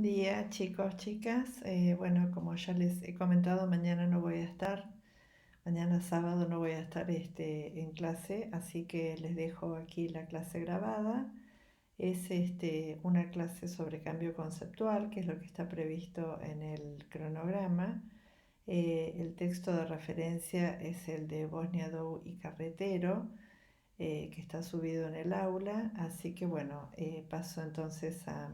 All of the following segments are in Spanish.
Día, chicos, chicas. Bueno, como ya les he comentado, mañana no voy a estar, mañana sábado no voy a estar en clase, así que les dejo aquí la clase grabada. Es una clase sobre cambio conceptual, que es lo que está previsto en el cronograma. El texto de referencia es el de Bosnia Dou y Carretero, que está subido en el aula, así que bueno, paso entonces a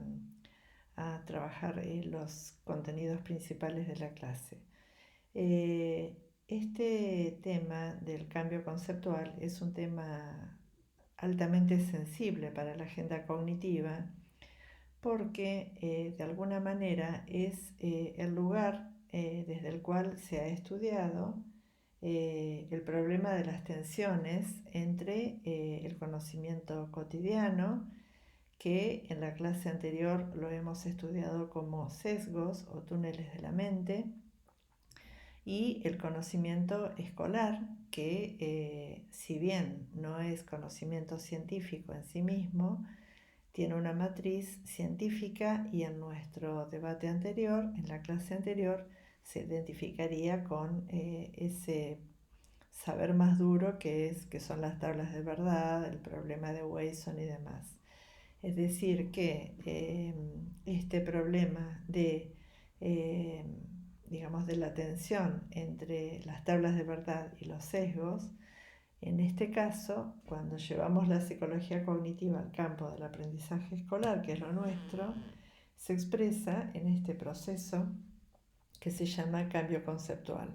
trabajar los contenidos principales de la clase. Este tema del cambio conceptual es un tema altamente sensible para la agenda cognitiva porque de alguna manera es el lugar desde el cual se ha estudiado el problema de las tensiones entre el conocimiento cotidiano, que en la clase anterior lo hemos estudiado como sesgos o túneles de la mente, y el conocimiento escolar, que si bien no es conocimiento científico en sí mismo, tiene una matriz científica y en nuestro debate anterior, en la clase anterior, se identificaría con ese saber más duro que son las tablas de verdad, el problema de Wason y demás. Es decir, que este problema eh, digamos, de la tensión entre las tablas de verdad y los sesgos, en este caso, cuando llevamos la psicología cognitiva al campo del aprendizaje escolar, que es lo nuestro, se expresa en este proceso que se llama cambio conceptual,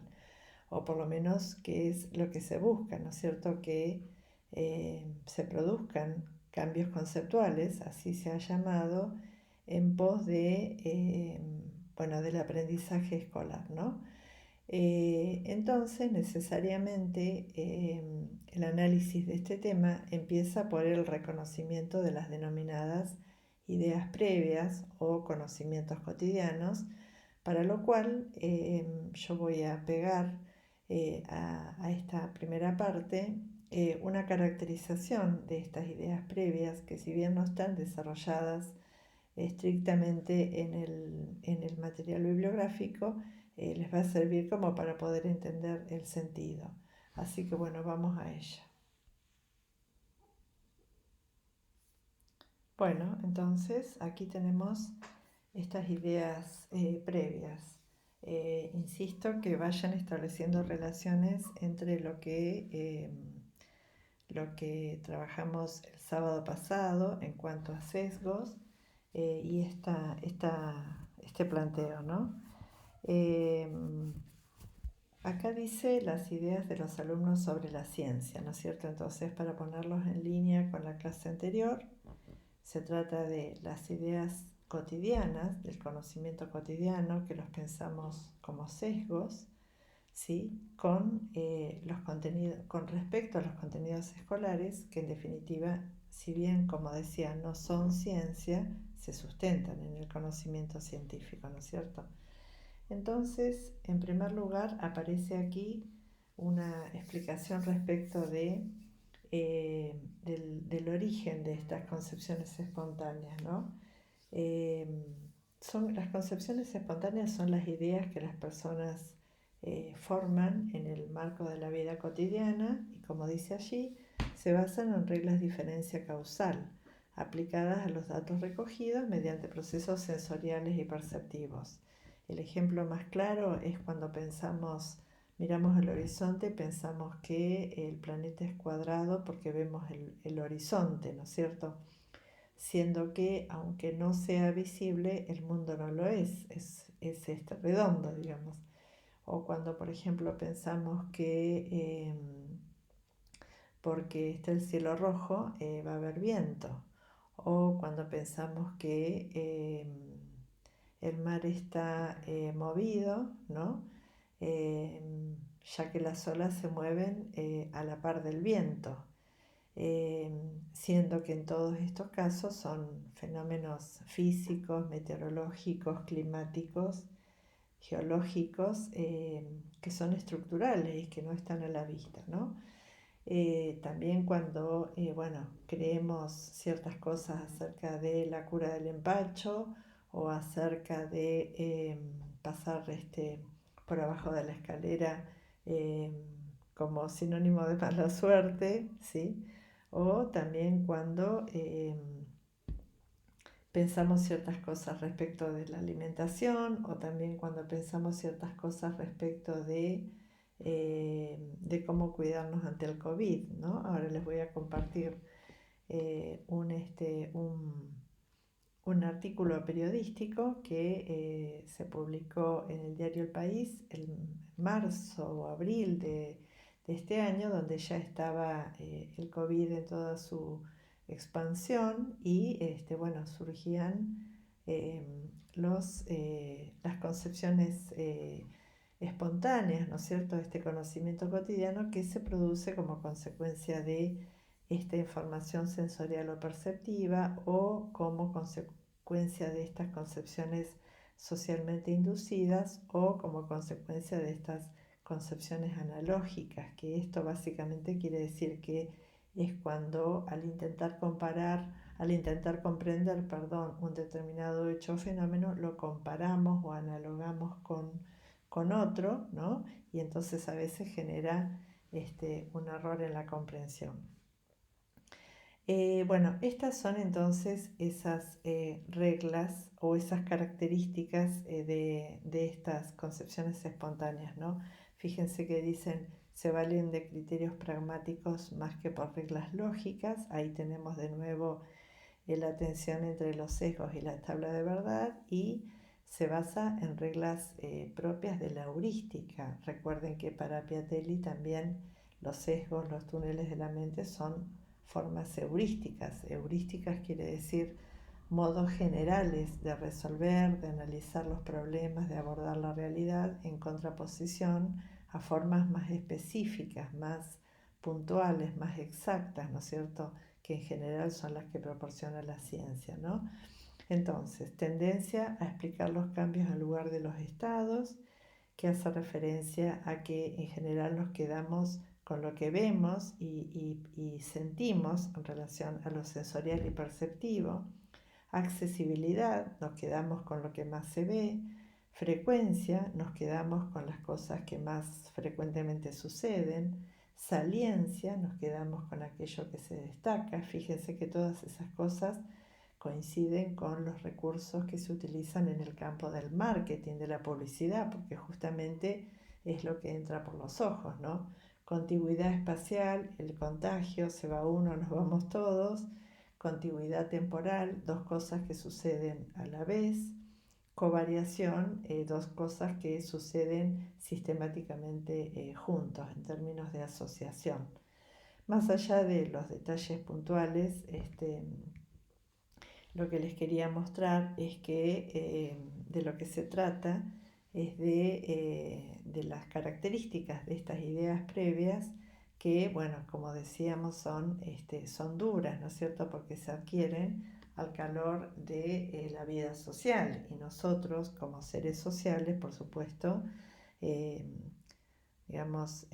o por lo menos que es lo que se busca, ¿no es cierto? Que se produzcan cambios conceptuales, así se ha llamado, en pos bueno, del aprendizaje escolar, ¿no? Entonces, necesariamente, el análisis de este tema empieza por el reconocimiento de las denominadas ideas previas o conocimientos cotidianos, para lo cual yo voy a pegar a esta primera parte una caracterización de estas ideas previas que, si bien no están desarrolladas estrictamente en el material bibliográfico, les va a servir como para poder entender el sentido. Así que bueno, vamos a ella. Bueno, entonces aquí tenemos estas ideas previas. Insisto que vayan estableciendo relaciones entre lo que trabajamos el sábado pasado en cuanto a sesgos y este planteo, ¿no? Eh, Acá dice las ideas de los alumnos sobre la ciencia, ¿no es cierto? Entonces, para ponerlos en línea con la clase anterior, se trata de las ideas cotidianas, del conocimiento cotidiano, que los pensamos como sesgos, ¿sí? Con respecto a los contenidos escolares, que en definitiva, si bien, como decía, no son ciencia, se sustentan en el conocimiento científico, ¿no es cierto? Entonces, en primer lugar, aparece aquí una explicación respecto del origen de estas concepciones espontáneas, ¿no? Eh, las concepciones espontáneas son las ideas que las personas forman en el marco de la vida cotidiana y, como dice allí, se basan en reglas de diferencia causal aplicadas a los datos recogidos mediante procesos sensoriales y perceptivos. El ejemplo más claro es cuando miramos el horizonte, pensamos que el planeta es cuadrado porque vemos el horizonte, ¿no es cierto? Siendo que, aunque no sea visible, el mundo no lo es redondo, digamos. O cuando, por ejemplo, pensamos que porque está el cielo rojo va a haber viento. O cuando pensamos que el mar está movido, ¿no? Ya que las olas se mueven a la par del viento, siendo que en todos estos casos son fenómenos físicos, meteorológicos, climáticos, geológicos, que son estructurales y que no están a la vista, ¿no? También cuando, bueno, creemos ciertas cosas acerca de la cura del empacho o acerca de pasar por abajo de la escalera como sinónimo de mala suerte, ¿sí? O también cuando pensamos ciertas cosas respecto de la alimentación, o también cuando pensamos ciertas cosas respecto de cómo cuidarnos ante el COVID, ¿no? Ahora les voy a compartir un artículo periodístico que se publicó en el diario El País en marzo o abril de este año, donde ya estaba el COVID en toda su expansión y bueno, surgían eh, las concepciones espontáneas, ¿no es cierto?, este conocimiento cotidiano que se produce como consecuencia de esta información sensorial o perceptiva o como consecuencia de estas concepciones socialmente inducidas o como consecuencia de estas concepciones analógicas, que esto básicamente quiere decir que es cuando al intentar comparar, al intentar comprender, perdón, un determinado hecho o fenómeno, lo comparamos o analogamos con otro, ¿no? Y entonces a veces genera un error en la comprensión. Bueno, estas son entonces esas reglas o esas características de estas concepciones espontáneas, ¿no? Fíjense que dicen, se valen de criterios pragmáticos más que por reglas lógicas. Ahí tenemos de nuevo la tensión entre los sesgos y la tabla de verdad, y se basa en reglas propias de la heurística. Recuerden que para Piatelli también los sesgos, los túneles de la mente son formas heurísticas. Heurísticas quiere decir modos generales de resolver, de analizar los problemas, de abordar la realidad, en contraposición a formas más específicas, más puntuales, más exactas, ¿no es cierto?, que en general son las que proporciona la ciencia, ¿no? Entonces, tendencia a explicar los cambios en lugar de los estados, que hace referencia a que en general nos quedamos con lo que vemos y sentimos en relación a lo sensorial y perceptivo. Accesibilidad, nos quedamos con lo que más se ve. Frecuencia, nos quedamos con las cosas que más frecuentemente suceden. Saliencia, nos quedamos con aquello que se destaca. Fíjense que todas esas cosas coinciden con los recursos que se utilizan en el campo del marketing, de la publicidad, porque justamente es lo que entra por los ojos, ¿no? Contigüidad espacial, el contagio, se va uno, nos vamos todos. Contigüidad temporal, dos cosas que suceden a la vez. Covariación, dos cosas que suceden sistemáticamente juntos en términos de asociación. Más allá de los detalles puntuales, lo que les quería mostrar es que de lo que se trata es de las características de estas ideas previas que, bueno, como decíamos, son duras, ¿no es cierto?, porque se adquieren al calor de la vida social, y nosotros como seres sociales, por supuesto, eh, digamos,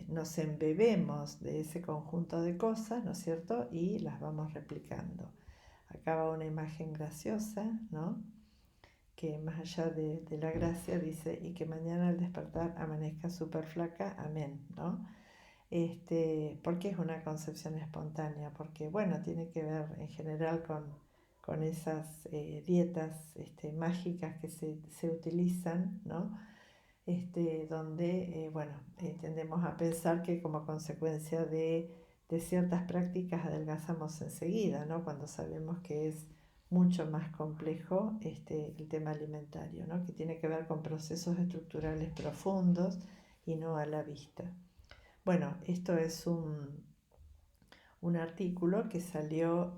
nos embebemos de ese conjunto de cosas, ¿no es cierto?, y las vamos replicando. Acá va una imagen graciosa, ¿no?, que más allá de la gracia dice, y que mañana al despertar amanezca súper flaca, amén, ¿no? ¿Por qué es una concepción espontánea? Porque, bueno, tiene que ver en general con esas dietas mágicas que se utilizan, ¿no? Donde, bueno, tendemos a pensar que como consecuencia de ciertas prácticas adelgazamos enseguida, ¿no?, cuando sabemos que es mucho más complejo el tema alimentario, ¿no?, que tiene que ver con procesos estructurales profundos y no a la vista. Bueno, esto es un artículo que salió,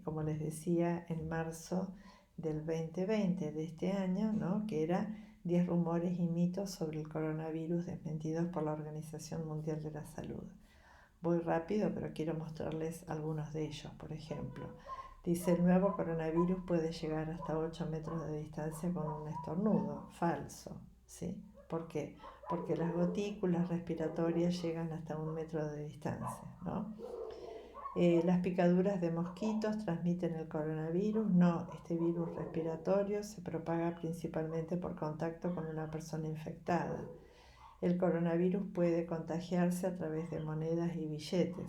como les decía, en marzo del 2020 de este año, ¿no?, que era 10 rumores y mitos sobre el coronavirus desmentidos por la Organización Mundial de la Salud. Voy rápido, pero quiero mostrarles algunos de ellos. Por ejemplo, dice, el nuevo coronavirus puede llegar hasta 8 metros de distancia con un estornudo. Falso, ¿sí? ¿Por qué? Porque las gotículas respiratorias llegan hasta 1 metro de distancia, ¿no? Las picaduras de mosquitos transmiten el coronavirus. No, este virus respiratorio se propaga principalmente por contacto con una persona infectada. El coronavirus puede contagiarse a través de monedas y billetes.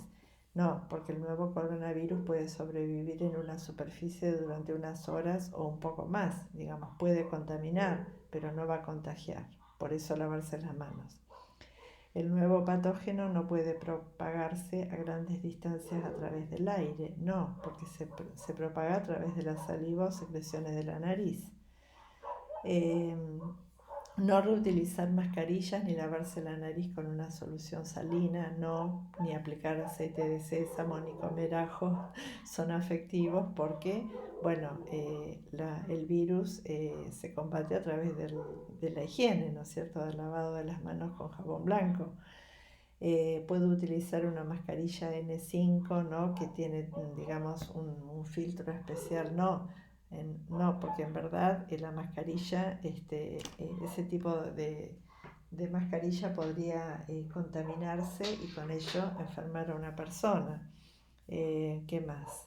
No, porque el nuevo coronavirus puede sobrevivir en una superficie durante unas horas o un poco más. Digamos, puede contaminar, pero no va a contagiar. Por eso lavarse las manos. El nuevo patógeno no puede propagarse a grandes distancias a través del aire. No, porque se propaga a través de la saliva o secreciones de la nariz. Eh, no reutilizar mascarillas ni lavarse la nariz con una solución salina, no, ni aplicar aceite de sésamo ni comer ajos son afectivos porque, bueno, el virus se combate a través de la higiene, ¿no es cierto?, del lavado de las manos con jabón blanco. Puedo utilizar una mascarilla N5, ¿no?, que tiene, digamos, un filtro especial. No, no, porque en verdad la mascarilla, ese tipo de mascarilla podría contaminarse y con ello enfermar a una persona. ¿Qué más?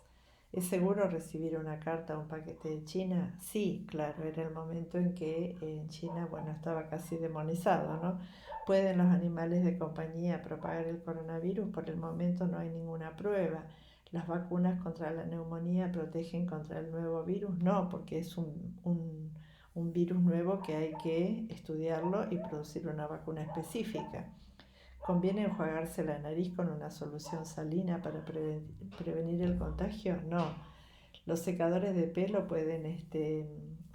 ¿Es seguro recibir una carta o un paquete de China? Sí, claro, era el momento en que en China, bueno, estaba casi demonizado, ¿no? ¿Pueden los animales de compañía propagar el coronavirus? Por el momento no hay ninguna prueba. ¿Las vacunas contra la neumonía protegen contra el nuevo virus? No, porque es un virus nuevo que hay que estudiarlo y producir una vacuna específica. ¿Conviene enjuagarse la nariz con una solución salina para prevenir el contagio? No. Los secadores de pelo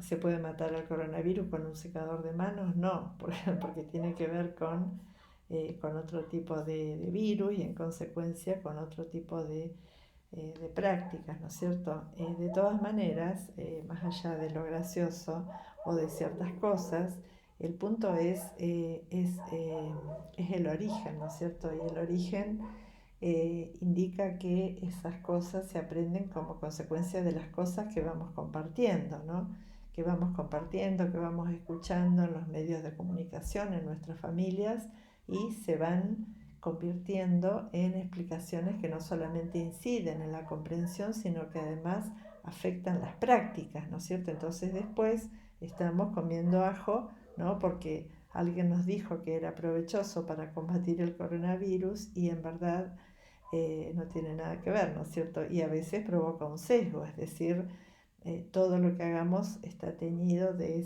se puede matar al coronavirus con un secador de manos. No, porque tiene que ver con otro tipo de virus y en consecuencia con otro tipo de prácticas, ¿no es cierto? De todas maneras, más allá de lo gracioso o de ciertas cosas, el punto es el origen, ¿no es cierto? Y el origen indica que esas cosas se aprenden como consecuencia de las cosas que vamos compartiendo, ¿no? Que vamos compartiendo, que vamos escuchando en los medios de comunicación, en nuestras familias, y se van convirtiendo en explicaciones que no solamente inciden en la comprensión, sino que además afectan las prácticas, ¿no es cierto? Entonces después estamos comiendo ajo, ¿no? Porque alguien nos dijo que era provechoso para combatir el coronavirus y en verdad no tiene nada que ver, ¿no es cierto? Y a veces provoca un sesgo, es decir, todo lo que hagamos está teñido de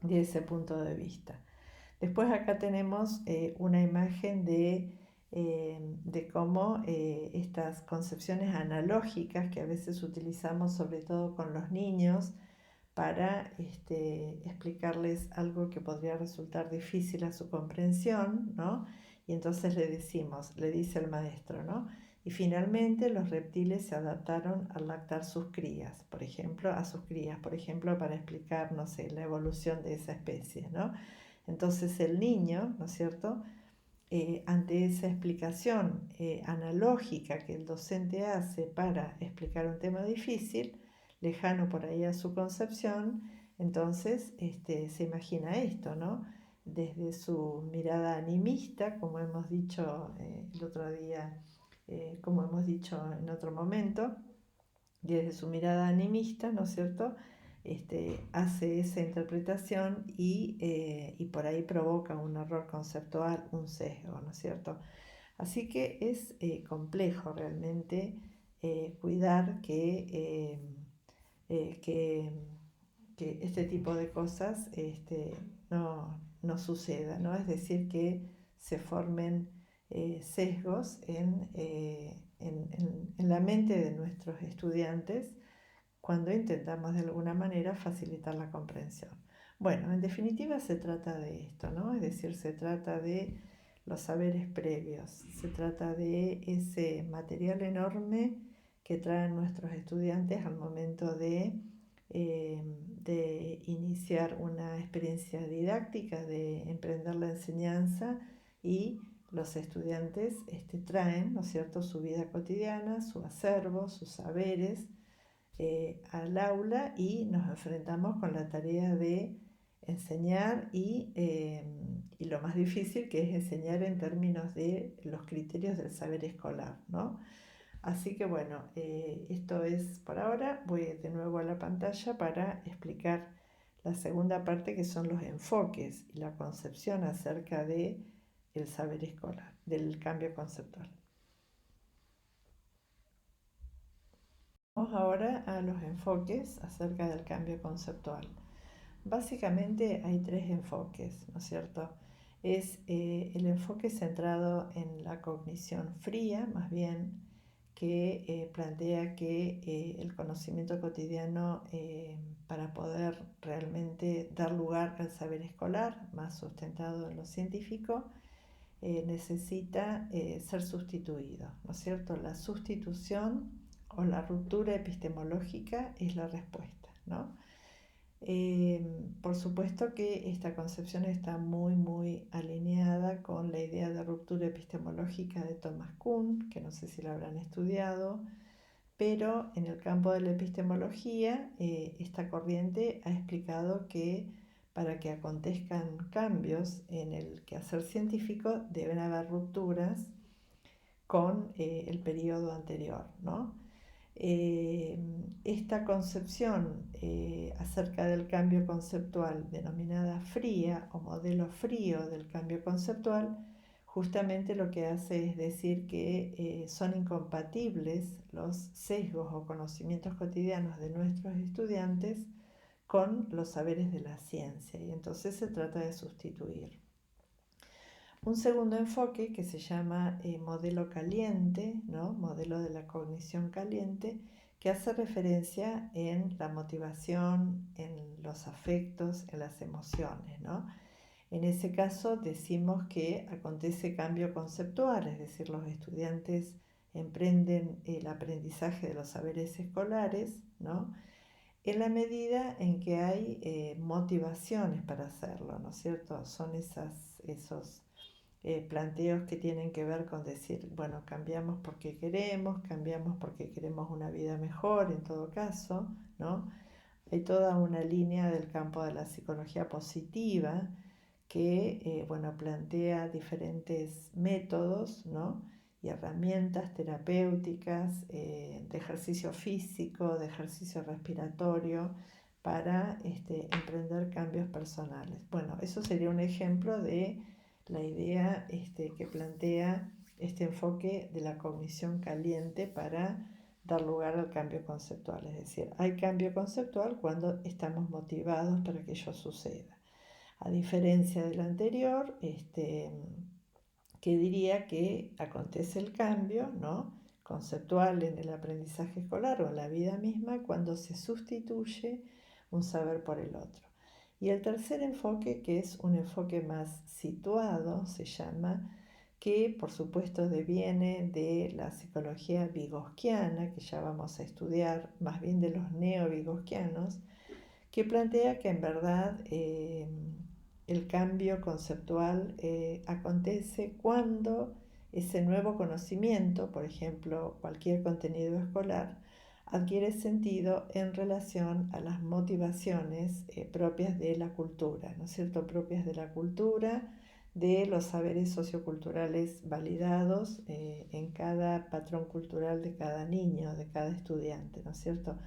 ese punto de vista. Después acá tenemos una imagen de cómo estas concepciones analógicas que a veces utilizamos sobre todo con los niños para explicarles algo que podría resultar difícil a su comprensión, ¿no? Y entonces le dice el maestro, ¿no? Y finalmente los reptiles se adaptaron al lactar sus crías, por ejemplo, para explicar, no sé, la evolución de esa especie, ¿no? Entonces el niño, ¿no es cierto?, ante esa explicación analógica que el docente hace para explicar un tema difícil, lejano por ahí a su concepción, entonces se imagina esto, ¿no? Desde su mirada animista, como hemos dicho el otro día, como hemos dicho en otro momento, desde su mirada animista, ¿no es cierto?, hace esa interpretación y por ahí provoca un error conceptual, un sesgo, ¿no es cierto? Así que es complejo realmente cuidar eh, que, que este tipo de cosas no suceda, ¿no? Es decir, que se formen sesgos en la mente de nuestros estudiantes cuando intentamos de alguna manera facilitar la comprensión. Bueno, en definitiva se trata de esto, ¿no? Es decir, se trata de los saberes previos, se trata de ese material enorme que traen nuestros estudiantes al momento de iniciar una experiencia didáctica, de emprender la enseñanza y los estudiantes traen, ¿no es cierto?, su vida cotidiana, su acervo, sus saberes al aula y nos enfrentamos con la tarea de enseñar y lo más difícil que es enseñar en términos de los criterios del saber escolar, ¿no? Así que bueno, esto es por ahora. Voy de nuevo a la pantalla para explicar la segunda parte, que son los enfoques y la concepción acerca de el saber escolar, del cambio conceptual. Vamos ahora a los enfoques acerca del cambio conceptual. Básicamente hay tres enfoques, ¿no es cierto? Es el enfoque centrado en la cognición fría, más bien, que plantea que el conocimiento cotidiano, para poder realmente dar lugar al saber escolar, más sustentado en lo científico, necesita ser sustituido, ¿no es cierto? La sustitución o la ruptura epistemológica es la respuesta, ¿no? Por supuesto que esta concepción está muy alineada con la idea de ruptura epistemológica de Thomas Kuhn, que no sé si la habrán estudiado, pero en el campo de la epistemología, esta corriente ha explicado que para que acontezcan cambios en el quehacer científico deben haber rupturas con el periodo anterior, ¿no? Eh, Esta concepción acerca del cambio conceptual, denominada fría o modelo frío del cambio conceptual, justamente lo que hace es decir que son incompatibles los sesgos o conocimientos cotidianos de nuestros estudiantes con los saberes de la ciencia, y entonces se trata de sustituir. Un segundo enfoque que se llama modelo caliente, ¿no? Modelo de la cognición caliente, que hace referencia en la motivación, en los afectos, en las emociones, ¿no? En ese caso decimos que acontece cambio conceptual, es decir, los estudiantes emprenden el aprendizaje de los saberes escolares, ¿no? En la medida en que hay motivaciones para hacerlo, ¿no es cierto? Son esos planteos que tienen que ver con decir, bueno, cambiamos porque queremos una vida mejor en todo caso, ¿no? Hay toda una línea del campo de la psicología positiva que, bueno, plantea diferentes métodos, ¿no? Y herramientas terapéuticas, de ejercicio físico, de ejercicio respiratorio, para emprender cambios personales. Bueno, eso sería un ejemplo de la idea que plantea este enfoque de la cognición caliente para dar lugar al cambio conceptual. Es decir, hay cambio conceptual cuando estamos motivados para que ello suceda. A diferencia del anterior, que diría que acontece el cambio, ¿no?, conceptual en el aprendizaje escolar o en la vida misma cuando se sustituye un saber por el otro. Y el tercer enfoque, que es un enfoque más situado, se llama, que por supuesto deviene de la psicología vygotsquiana, que ya vamos a estudiar, más bien de los neo-vygotsquianos, que plantea que en verdad el cambio conceptual acontece cuando ese nuevo conocimiento, por ejemplo, cualquier contenido escolar, adquiere sentido en relación a las motivaciones propias de la cultura, ¿no es cierto? Propias de la cultura, de los saberes socioculturales validados en cada patrón cultural de cada niño, de cada estudiante, ¿no es cierto?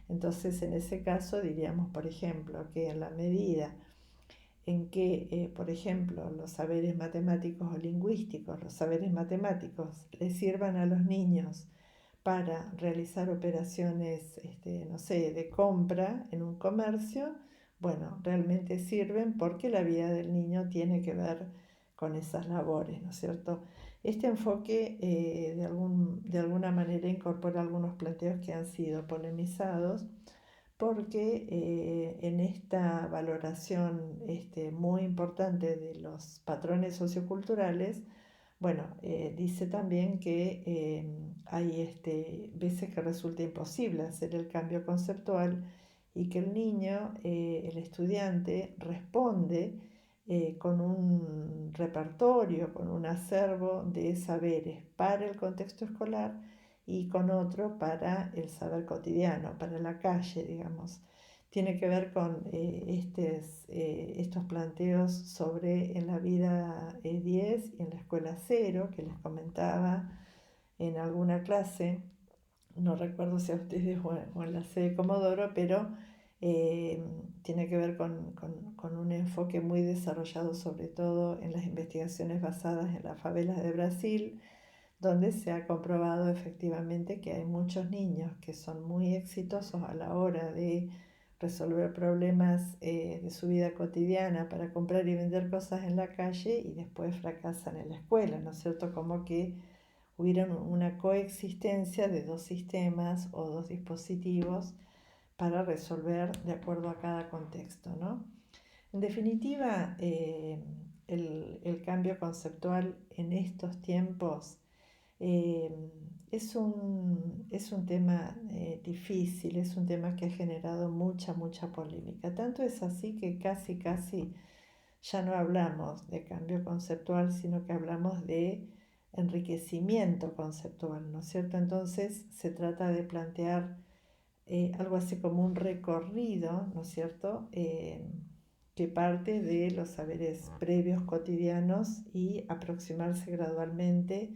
Entonces, en ese caso diríamos, por ejemplo, que en la medida en que, por ejemplo, los saberes matemáticos o lingüísticos, los saberes matemáticos les sirvan a los niños para realizar operaciones, no sé, de compra en un comercio, bueno, realmente sirven porque la vida del niño tiene que ver con esas labores, ¿no es cierto? Este enfoque de alguna manera incorpora algunos planteos que han sido polemizados porque en esta valoración muy importante de los patrones socioculturales, bueno, dice también que hay veces que resulta imposible hacer el cambio conceptual y que el niño, el estudiante, responde con un repertorio, con un acervo de saberes para el contexto escolar y con otro para el saber cotidiano, para la calle, digamos. Tiene que ver con estos planteos sobre en la vida 10 y en la escuela 0, que les comentaba en alguna clase, no recuerdo si a ustedes o en la sede de Comodoro, pero eh, tiene que ver con un enfoque muy desarrollado sobre todo en las investigaciones basadas en las favelas de Brasil, donde se ha comprobado efectivamente que hay muchos niños que son muy exitosos a la hora de resolver problemas de su vida cotidiana para comprar y vender cosas en la calle y después fracasan en la escuela, ¿no es cierto? Como que hubiera una coexistencia de dos sistemas o dos dispositivos para resolver de acuerdo a cada contexto, ¿no? En definitiva, el cambio conceptual en estos tiempos eh, es un tema difícil, es un tema que ha generado mucha polémica. Tanto es así que casi ya no hablamos de cambio conceptual, sino que hablamos de enriquecimiento conceptual, ¿no es cierto? Entonces se trata de plantear algo así como un recorrido, ¿no es cierto? Que parte de los saberes previos cotidianos y aproximarse gradualmente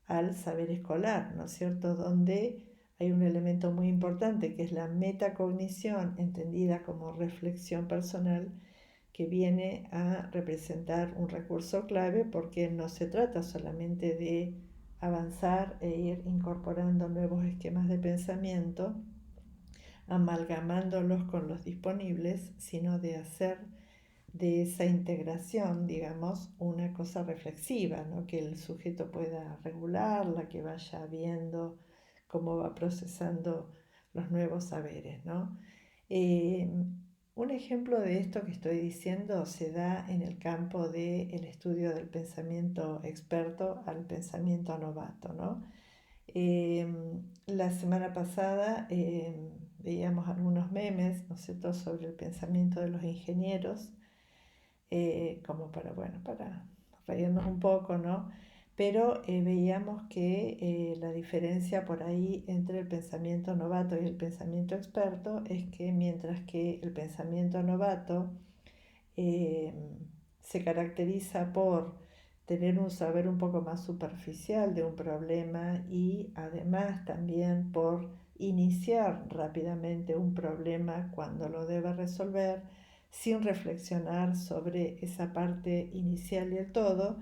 al saber escolar, ¿no es cierto? Donde hay un elemento muy importante que es la metacognición, entendida como reflexión personal, que viene a representar un recurso clave porque no se trata solamente de avanzar e ir incorporando nuevos esquemas de pensamiento, amalgamándolos con los disponibles, sino de hacer de esa integración, digamos, una cosa reflexiva, ¿no? Que el sujeto pueda regularla, que vaya viendo cómo va procesando los nuevos saberes, ¿no? Eh, un ejemplo de esto que estoy diciendo se da en el campo del estudio del pensamiento experto al pensamiento novato, ¿no? Eh, la semana pasada veíamos algunos memes, ¿no es cierto?, sobre el pensamiento de los ingenieros, como para, bueno, para reírnos un poco, ¿no? Pero veíamos que la diferencia por ahí entre el pensamiento novato y el pensamiento experto es que mientras que el pensamiento novato eh, se caracteriza por tener un saber un poco más superficial de un problema y además también por iniciar rápidamente un problema cuando lo debe resolver sin reflexionar sobre esa parte inicial y el todo.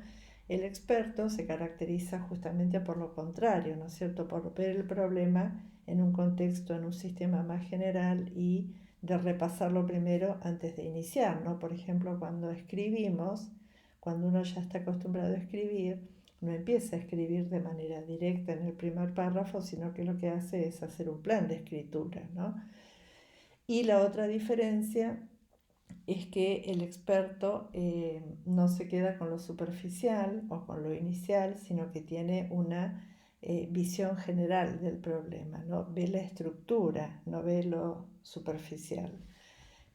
El experto se caracteriza justamente por lo contrario, ¿no es cierto? Por ver el problema en un contexto, en un sistema más general y de repasarlo primero antes de iniciar, ¿no? Por ejemplo, cuando escribimos, cuando uno ya está acostumbrado a escribir, no empieza a escribir de manera directa en el primer párrafo, sino que lo que hace es hacer un plan de escritura, ¿no? Y la otra diferencia es que el experto no se queda con lo superficial o con lo inicial, sino que tiene una visión general del problema, ¿no? Ve la estructura, no ve lo superficial.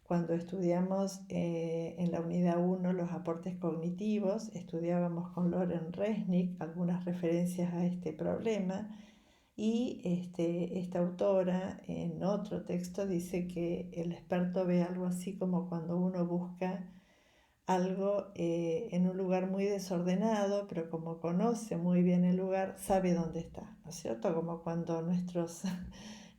Cuando estudiamos en la unidad 1 los aportes cognitivos, estudiábamos con Loren Resnick algunas referencias a este problema y esta autora en otro texto dice que el experto ve algo así como cuando uno busca algo en un lugar muy desordenado, pero como conoce muy bien el lugar, sabe dónde está, ¿no es cierto? Como cuando nuestros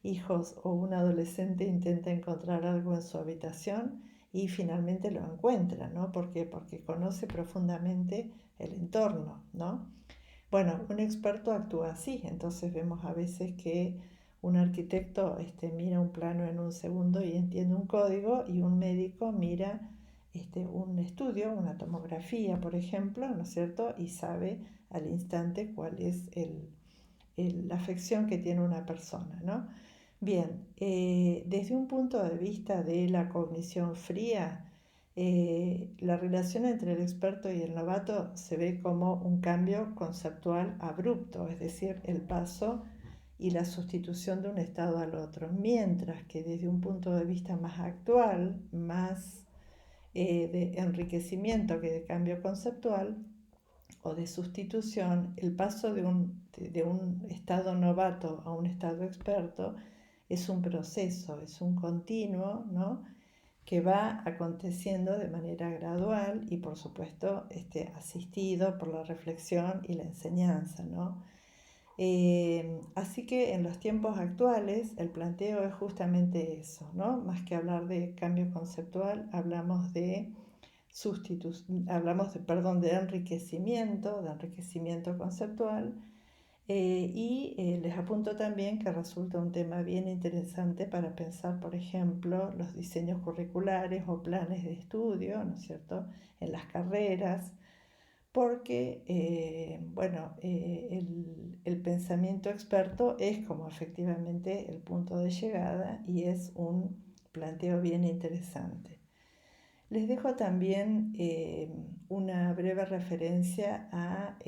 hijos o un adolescente intenta encontrar algo en su habitación y finalmente lo encuentra, ¿no? ¿Por qué? Porque conoce profundamente el entorno, ¿no? Bueno, un experto actúa así, entonces vemos a veces que un arquitecto mira un plano en un segundo y entiende un código y un médico mira un estudio, una tomografía, por ejemplo, ¿no es cierto? Y sabe al instante cuál es la afección que tiene una persona, ¿no? Bien, desde un punto de vista de la cognición fría, la relación entre el experto y el novato se ve como un cambio conceptual abrupto, es decir, el paso y la sustitución de un estado al otro, mientras que desde un punto de vista más actual, más de enriquecimiento que de cambio conceptual o de sustitución, el paso de un estado novato a un estado experto es un proceso, es un continuo, ¿no? Que va aconteciendo de manera gradual y por supuesto asistido por la reflexión y la enseñanza, ¿no? Así que en los tiempos actuales el planteo es justamente eso, ¿no? Más que hablar de cambio conceptual, hablamos de de enriquecimiento conceptual. Les apunto también que resulta un tema bien interesante para pensar, por ejemplo, los diseños curriculares o planes de estudio, ¿no es cierto?, en las carreras, porque, el pensamiento experto es como efectivamente el punto de llegada y es un planteo bien interesante. Les dejo también una breve referencia a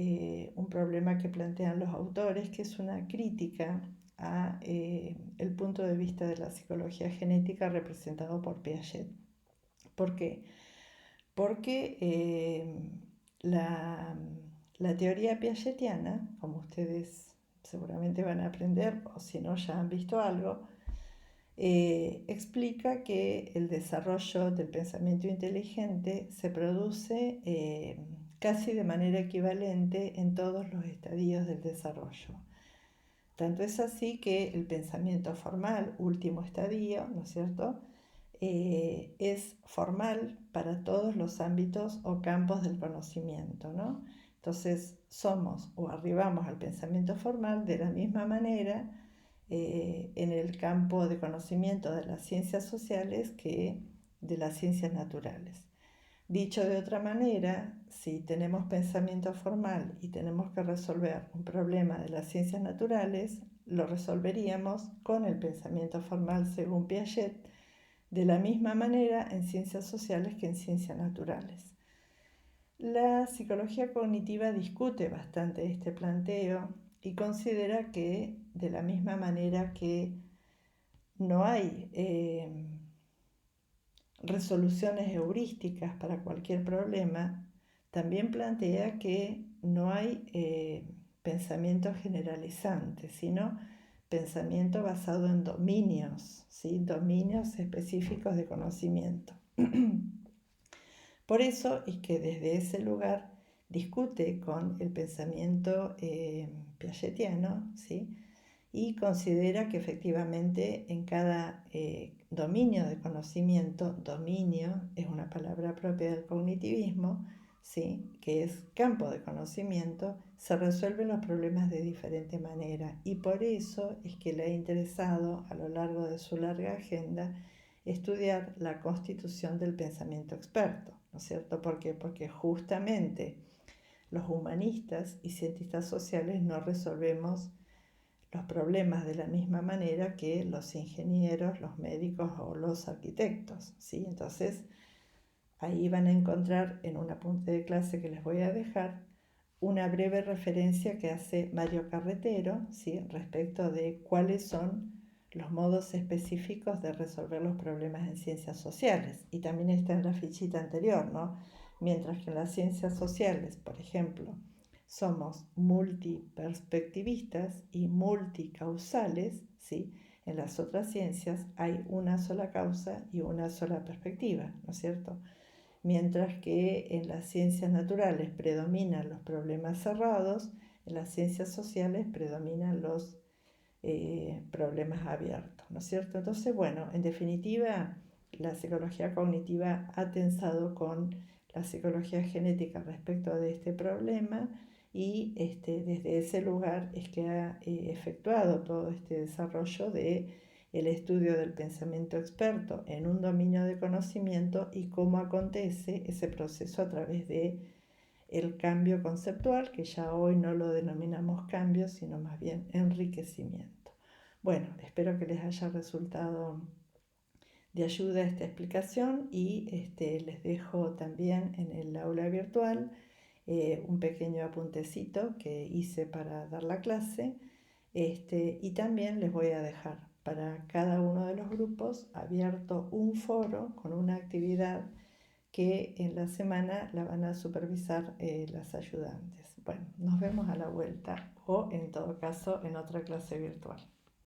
un problema que plantean los autores, que es una crítica a el punto de vista de la psicología genética representado por Piaget. ¿Por qué? Porque la, la teoría piagetiana, como ustedes seguramente van a aprender, o si no ya han visto algo, explica que el desarrollo del pensamiento inteligente se produce casi de manera equivalente en todos los estadios del desarrollo. Tanto es así que el pensamiento formal, último estadio, ¿no es cierto?, es formal para todos los ámbitos o campos del conocimiento, ¿no? Entonces somos o arribamos al pensamiento formal de la misma manera en el campo de conocimiento de las ciencias sociales que de las ciencias naturales. Dicho de otra manera, si tenemos pensamiento formal y tenemos que resolver un problema de las ciencias naturales, lo resolveríamos con el pensamiento formal según Piaget, de la misma manera en ciencias sociales que en ciencias naturales. La psicología cognitiva discute bastante este planteo y considera que de la misma manera que no hay resoluciones heurísticas para cualquier problema, también plantea que no hay pensamiento generalizante, sino pensamiento basado en dominios, ¿sí? Dominios específicos de conocimiento. Por eso es que desde ese lugar discute con el pensamiento piagetiano, ¿sí?, y considera que efectivamente en cada dominio de conocimiento, dominio es una palabra propia del cognitivismo, ¿sí?, que es campo de conocimiento, se resuelven los problemas de diferente manera y por eso es que le ha interesado a lo largo de su larga agenda estudiar la constitución del pensamiento experto, ¿no es cierto? ¿Por qué? Porque justamente los humanistas y cientistas sociales no resolvemos los problemas de la misma manera que los ingenieros, los médicos o los arquitectos, ¿sí? Entonces, ahí van a encontrar en un apunte de clase que les voy a dejar una breve referencia que hace Mario Carretero, ¿sí?, respecto de cuáles son los modos específicos de resolver los problemas en ciencias sociales. Y también está en la fichita anterior, ¿no? Mientras que en las ciencias sociales, por ejemplo, somos multiperspectivistas y multicausales, ¿sí?, en las otras ciencias hay una sola causa y una sola perspectiva, ¿no es cierto? Mientras que en las ciencias naturales predominan los problemas cerrados, en las ciencias sociales predominan los problemas abiertos, ¿no es cierto? Entonces, bueno, en definitiva, la psicología cognitiva ha tensado con la psicología genética respecto de este problema y desde ese lugar es que ha efectuado todo este desarrollo de el estudio del pensamiento experto en un dominio de conocimiento y cómo acontece ese proceso a través de el cambio conceptual, que ya hoy no lo denominamos cambio, sino más bien enriquecimiento. Bueno, espero que les haya resultado de ayuda esta explicación y les dejo también en el aula virtual un pequeño apuntecito que hice para dar la clase y también les voy a dejar para cada uno de los grupos abierto un foro con una actividad que en la semana la van a supervisar las ayudantes. Bueno, nos vemos a la vuelta o en todo caso en otra clase virtual.